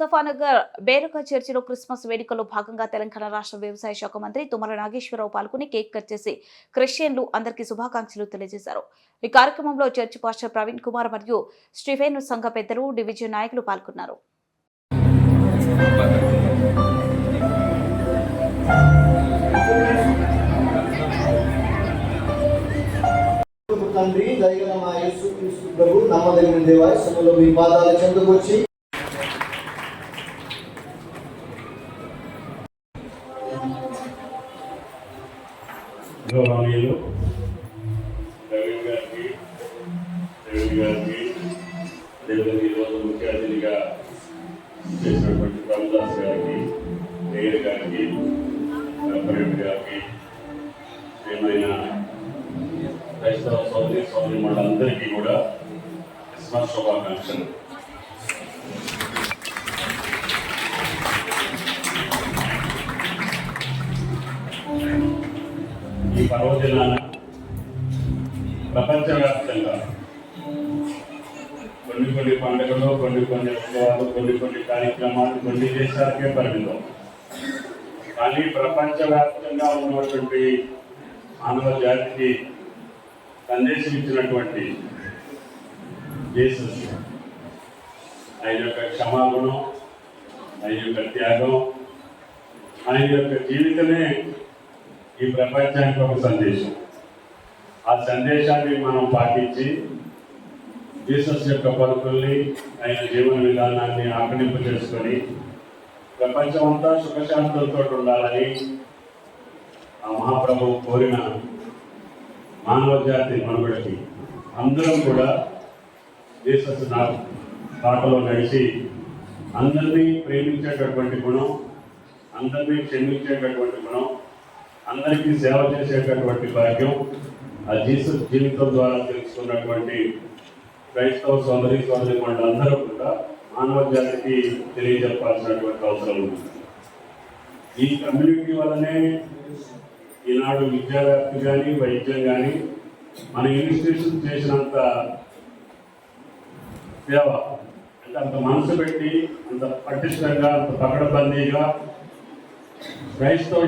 ముస్తఫానగర్ బేరక చర్చిలో క్రిస్మస్ వేడుకల్లో భాగంగా తెలంగాణ రాష్ట్ర వ్యవసాయ శాఖ మంత్రి తుమ్మల నాగేశ్వరరావు పాల్గొని కేక్ కట్ చేసి క్రిస్టియన్లు అందరికీ శుభాకాంక్షలు తెలియజేశారు. ఈ కార్యక్రమంలో చర్చి పాస్టర్ ప్రవీణ్ కుమార్ మరియు స్టీఫెన్ సంఘ పెద్దలు, డివిజన్ నాయకులు పాల్గొన్నారు. తండ్రి దయగల మా యేసుక్రీస్తు ప్రభు నమ్మదగిన దేవా, సభలో మీ పాదాల చెంతకు వచ్చి గౌరవనీయులు రవీంద్ర గారికి ఈరోజు ముఖ్య అతిథిగా చేసినటువంటి ప్రభుదాస్ గారికి, మేయర్ గారికి, కలెక్టర్ గారికి, ఏమైనా క్రైస్తవ సోదరి సోదరిమణులందరికీ కూడా క్రిస్మస్ శుభాకాంక్షలు. ఈ పర్వదినాన ప్రపంచవ్యాప్తంగా కొన్ని పండుగలు, కొన్ని ఉత్సవాలు, కొన్ని కార్యక్రమాలు కొన్ని దేశాలకే పరిమితం. కానీ ప్రపంచవ్యాప్తంగా ఉన్నటువంటి మానవ జాతికి సందేశం ఇచ్చినటువంటి జీసస్, ఆయన యొక్క క్షమాగుణం, ఆయన యొక్క త్యాగం, ఆయన యొక్క జీవితమే ఈ ప్రపంచానికి ఒక సందేశం. ఆ సందేశాన్ని మనం పాటించి జీసస్ యొక్క పలుకుల్ని, ఆయన జీవన విధానాన్ని ఆకలింపు చేసుకొని ప్రపంచం అంతా సుఖశాంతులతో ఉండాలని ఆ మహాప్రభువు కోరిన మానవ జాతి మనుగడకి అందరం కూడా జీసస్ బాటలో నడిచి అందరినీ ప్రేమించేటటువంటి గుణం, అందరినీ క్షమించేటటువంటి గుణం, అందరికీ సేవ చేసేటటువంటి భాగ్యం ఆ జీసస్ జీవితం ద్వారా తెలుసుకున్నటువంటి క్రైస్తవ సోదరిమణులందరూ కూడా మానవ జాతికి తెలియజెప్పాల్సినటువంటి అవసరం ఉంది. ఈ కమ్యూనిటీ వల్లనే ఈనాడు విద్యావ్యాప్తి కానీ, వైద్యం కానీ, మన ఇన్స్టిట్యూషన్ చేసినంత సేవ, అంటే అంత మనసు పెట్టి, అంత పటిష్టంగా, అంత పకడ్బందీగా క్రైస్తవ